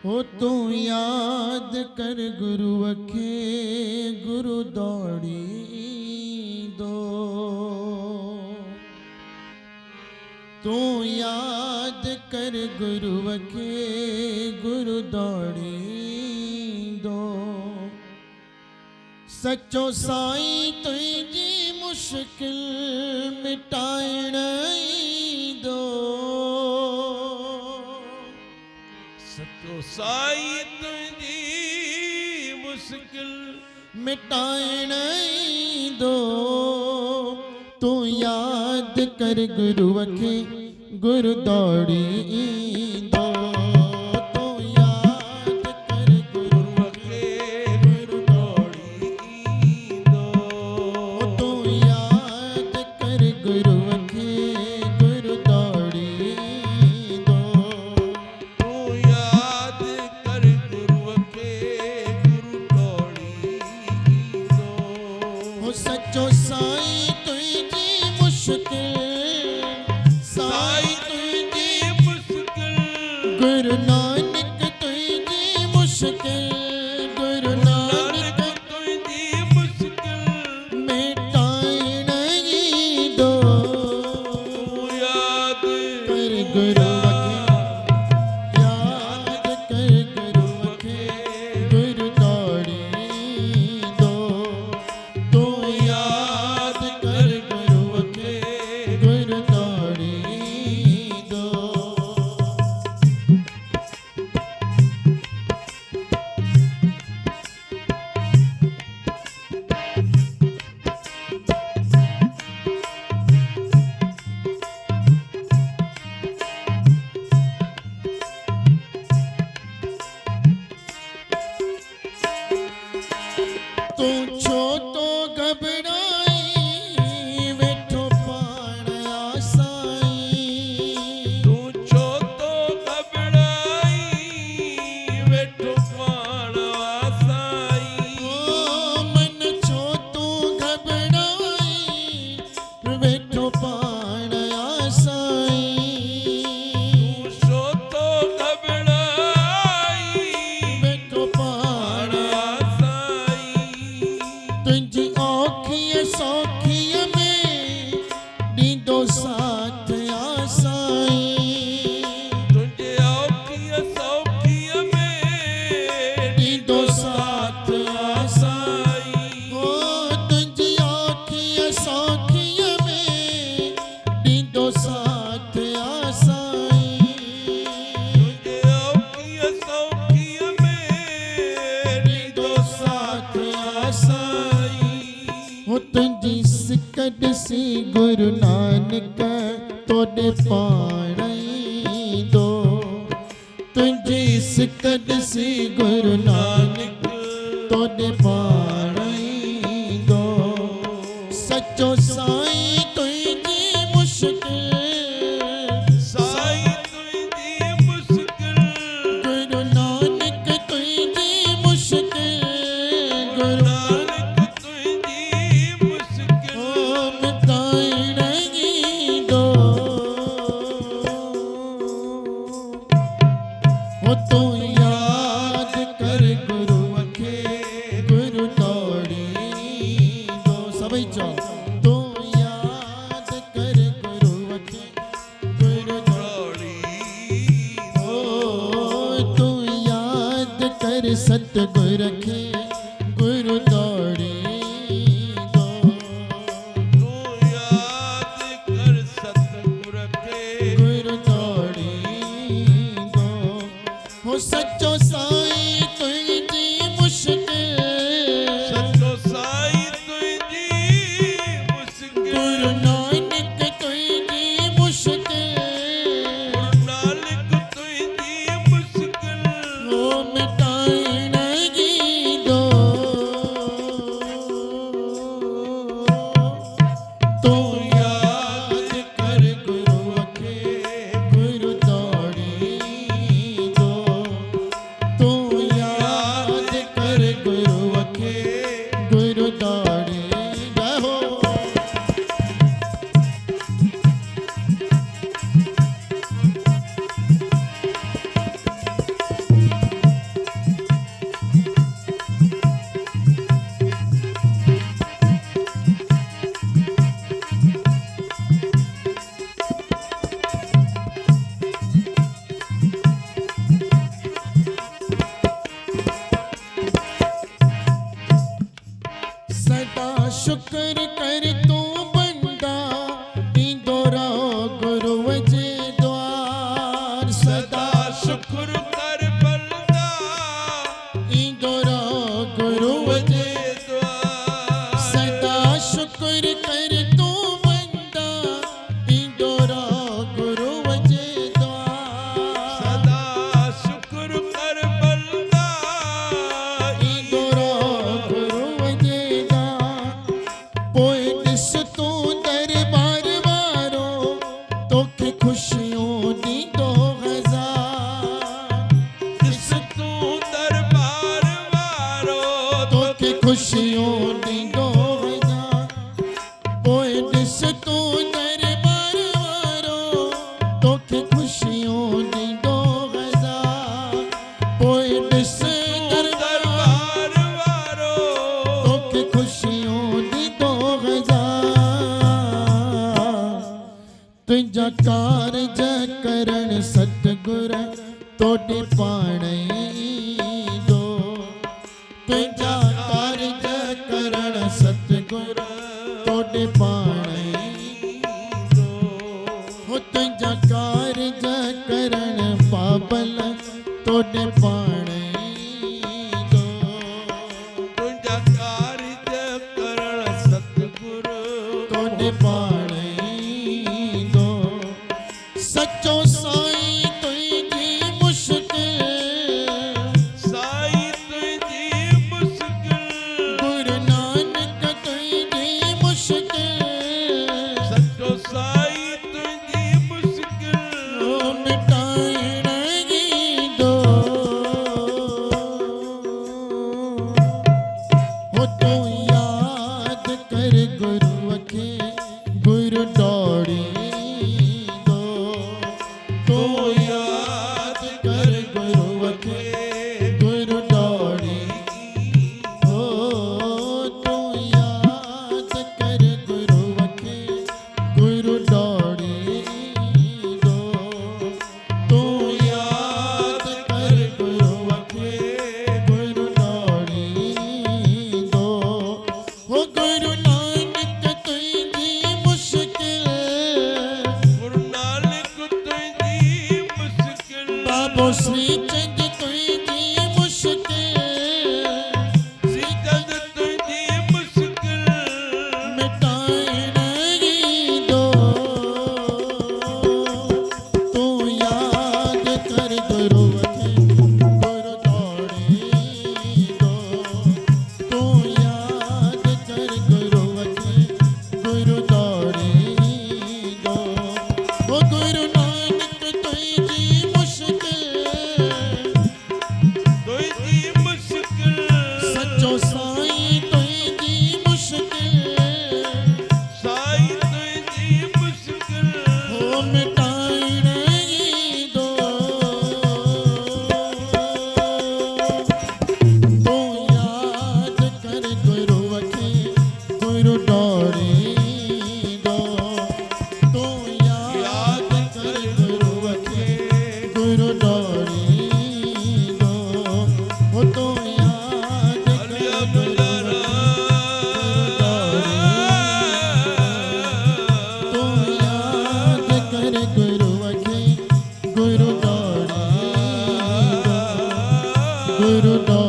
हो तू याद कर गुरु अखे गुरु दौड़ी दो। तू याद कर गुरु अखे गुरु दौड़ी दो। सचो साईं तुझी मुश्किल मिटाइण दो। सचो साईं तुझी मुश्किल मिटाइण दो। तू याद कर गुरु अखे गुरु दौड़ी दो। तू याद कर गुरु अखे गुरु दौड़ी दो। तू याद कर गुरु अखे गुरु दौड़ी दो। तू याद कर गुरु अखे गुरु दौड़ी दो। हो सचो साईं तुझी मुश्किल साईं तुझी मुश्किल गुरु नानक तुझी मुश्किल गुरु नानक तुझी मुश्किल मिटाइण दो। तू याद कर गुरु याद कर गुरु अखे गुरु दौड़ी दो। तू याद कर गुरु अखे गुरु दौड़ी दो। तू छो तो घबराई वेठो पाण आसाई। तू छो तो घबराई वेठो पाण आसाई। ओ मन छो तू घबराई वेठो पाण आसाई। तू छो तो घबराई वेठो पाण आसाई। तुझी औखीअ सौखीअ में ॾींदो साथ आसाई। तुझे औखीअ सौखीअ में ॾींदो साथ आसाई। ओ तुझी औखीअ सौखीअ में ॾींदो साथ आसाई। तुझे औखीअ सौखीअ में ॾींदो साथ आसाई। हो तुझी सिक ॾिसी गुरु नानक तोॾे पाण ईंदो। तुझी सिक ॾिसी गुरु नानक तोॾे पाण ईंदो। सचो साईं तुझी मुश्किल साईं तुझी मुश्किल गुरु नानक तुझी मुश्किल गुरु नानक तुझी मुश्किल ओ मिटाइण दो। हो तू याद कर गुरु अखे गुरु दौड़ी दो। सभई चओ तू याद कर गुरु अखे गुरु दौड़ी ओ तू याद कर सतगुर खे गुरु दौड़ी दो। तू याद कर सतगुर खे गुरु दौड़ी दो। हो सचो साईं तुझी मुश्किल सचो साईं तुझी मुश्किल गुरु नानक तुझी मुश्किल गुरु नानक तुझी मुश्किल हो मिटाइण दो। तू याद कर गुरु अखे गुरु दौड़ी दो। तू खुशियों दी दो पोए दिस तू दरबार वारो तोखे खुशियों दी दो पोए दिस दरबार वारो तोखे खुशियों दी दो तुझा कारज करण सतगुर तोड़े पाणे दो तुझा कारज करण सतगुर तोड़े पाणे दो हो तुझा कारज करण पाबल तोड़े पाणे दो तुझा कारज करण सतगुर तोड़े पाणे दो सच्चो साईं तुझी मुश्किल साईं तुझी मुश्किल गुरु नानक तुझी मुश्किल सच्चो साईं तुझी मुश्किल ओ मिटाइण गी दो हो तू याद कर गुरु खे गुरु दौड़ी दो तू याद कर गुरु खे गुरु दौड़ी हो तू याद कर गुरु खे गुरु दौड़ी दो तू याद कर गुरु खे गुरु दौड़ी दो हो गुरु नानक तुझी मुश्किल गुरु नानक तुझी मुश्किल बाबो श्री चंद तुझी मुश्किल श्री चंद तुझी मुश्किल मिटाइण गी दो तू याद कर गुरु खे गुरु दौड़ी दो तू याद कर गुरु खे गुरु दौड़ी दो ओ गुरु नानक तुझी मुश्किल तुझी मुश्किल सच्चो साईं तुझी मुश्किल साईं तुझी मुश्किल हो मिटाइण गी दो तू याद कर गुरु खे गुरु दौड़ी दो तू याद कर गुरु खे गुरु दौड़ी दो हो तू याद कर गुरु तू याद कर गुरु खे गुरु दौड़ी दो गुरु दौड़ी